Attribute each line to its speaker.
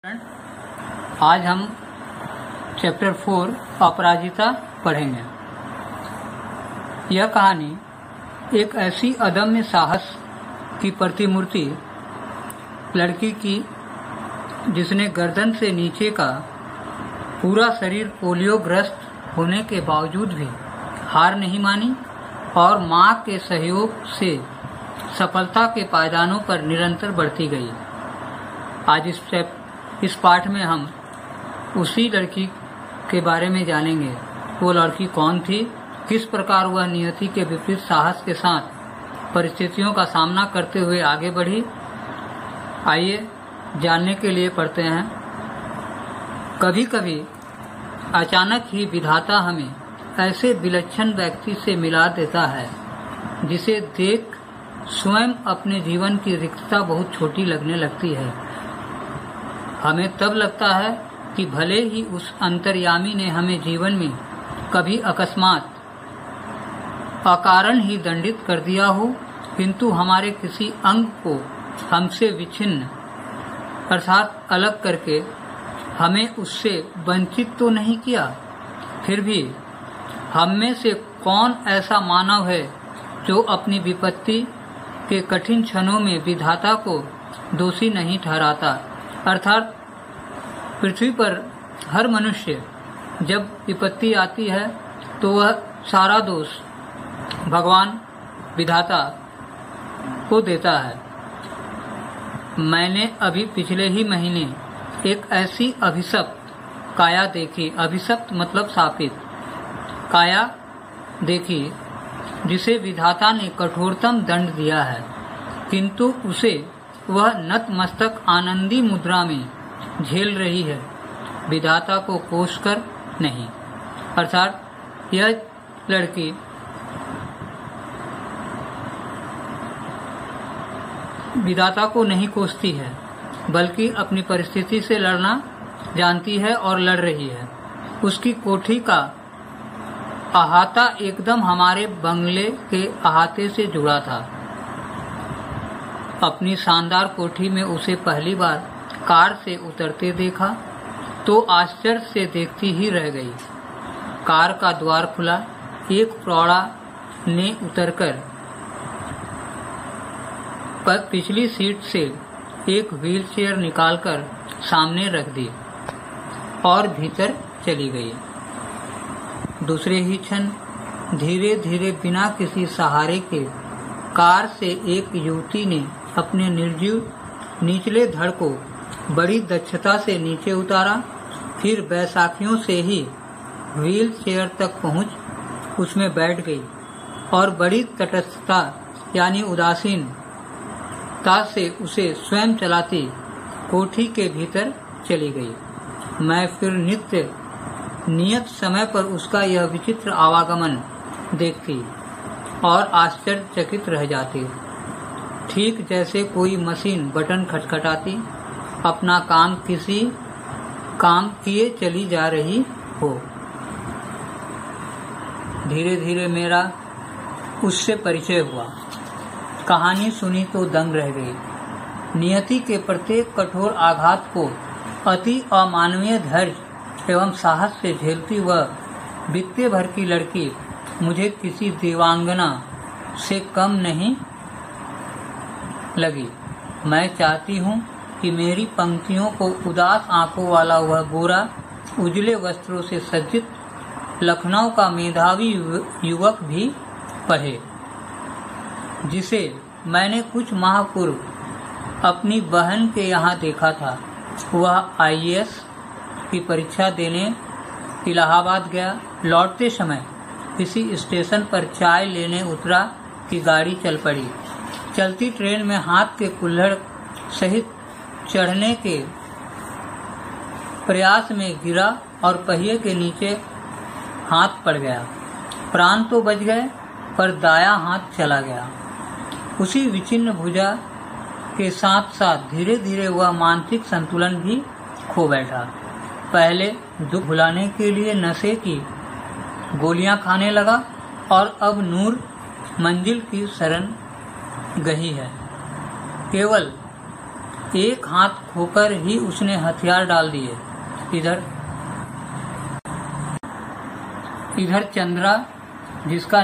Speaker 1: आज हम चैप्टर 4 अपराजिता पढ़ेंगे। यह कहानी एक ऐसी अदम्य साहस की प्रतिमूर्ति लड़की की जिसने गर्दन से नीचे का पूरा शरीर पोलियो ग्रस्त होने के बावजूद भी हार नहीं मानी और मां के सहयोग से सफलता के पायदानों पर निरंतर बढ़ती गई। आज इस पाठ में हम उसी लड़की के बारे में जानेंगे। वो लड़की कौन थी, किस प्रकार वह नियति के विपरीत साहस के साथ परिस्थितियों का सामना करते हुए आगे बढ़ी। आइए जानने के लिए पढ़ते हैं। कभी कभी अचानक ही विधाता हमें ऐसे विलक्षण व्यक्ति से मिला देता है जिसे देख स्वयं अपने जीवन की रिक्तता बहुत छोटी लगने लगती है। हमें तब लगता है कि भले ही उस अंतर्यामी ने हमें जीवन में कभी अकस्मात अकारण ही दंडित कर दिया हो, किंतु हमारे किसी अंग को हमसे विच्छिन्न अर्थात अलग करके हमें उससे वंचित तो नहीं किया। फिर भी हम में से कौन ऐसा मानव है जो अपनी विपत्ति के कठिन क्षणों में विधाता को दोषी नहीं ठहराता। अर्थात पृथ्वी पर हर मनुष्य जब विपत्ति आती है तो वह सारा दोष भगवान विधाता को देता है। मैंने अभी पिछले ही महीने एक ऐसी अभिशप्त काया देखी, अभिशप्त मतलब शापित काया देखी जिसे विधाता ने कठोरतम दंड दिया है, किंतु उसे वह नतमस्तक आनंदी मुद्रा में झेल रही है, विधाता को कोसकर नहीं। अर्थात यह लड़की विधाता को नहीं कोसती है, बल्कि अपनी परिस्थिति से लड़ना जानती है और लड़ रही है। उसकी कोठी का अहाता एकदम हमारे बंगले के अहाते से जुड़ा था। अपनी शानदार कोठी में उसे पहली बार कार से उतरते देखा तो आश्चर्य से देखती ही रह गई। कार का द्वार खुला, एक प्रौढ़ा ने उतरकर पिछली सीट से एक व्हीलचेयर निकालकर सामने रख दी और भीतर चली गई। दूसरे ही क्षण धीरे धीरे बिना किसी सहारे के कार से एक युवती ने अपने निर्जीव निचले धड़ को बड़ी दक्षता से नीचे उतारा, फिर बैसाखियों से ही व्हील चेयर तक पहुंच उसमें बैठ गई और बड़ी तटस्थता यानी उदासीनता से उसे स्वयं चलाती कोठी के भीतर चली गई। मैं फिर नियत समय पर उसका यह विचित्र आवागमन देखती और आश्चर्यचकित रह जाती, ठीक जैसे कोई मशीन बटन खटखटाती अपना काम किए चली जा रही हो। धीरे धीरे मेरा उससे परिचय हुआ। कहानी सुनी तो दंग रह गई। नियति के प्रत्येक कठोर आघात को अति अमानवीय धैर्य एवं साहस से झेलती वह बित्ते भर की लड़की मुझे किसी देवांगना से कम नहीं लगी। मैं चाहती हूँ कि मेरी पंक्तियों को उदास आंखों वाला वह गोरा उजले वस्त्रों से सज्जित लखनऊ का मेधावी युवक भी पढ़े, जिसे मैंने कुछ माह पूर्व अपनी बहन के यहाँ देखा था। वह IAS की परीक्षा देने इलाहाबाद गया। लौटते समय किसी स्टेशन पर चाय लेने उतरा कि गाड़ी चल पड़ी। चलती ट्रेन में हाथ के कुल्हड़ सहित चढ़ने के प्रयास में गिरा और पहिए के नीचे हाथ पड़ गया। प्राण तो बच गए पर दायां हाथ चला गया। उसी विचिन्न भुजा के साथ साथ धीरे धीरे वह मानसिक संतुलन भी खो बैठा। पहले दुख भुलाने के लिए नशे की गोलियां खाने लगा और अब नूर मंजिल की शरण गही है। केवल एक हाथ खोकर ही उसने हथियार डाल दिए। इधर चंद्रा, जिसका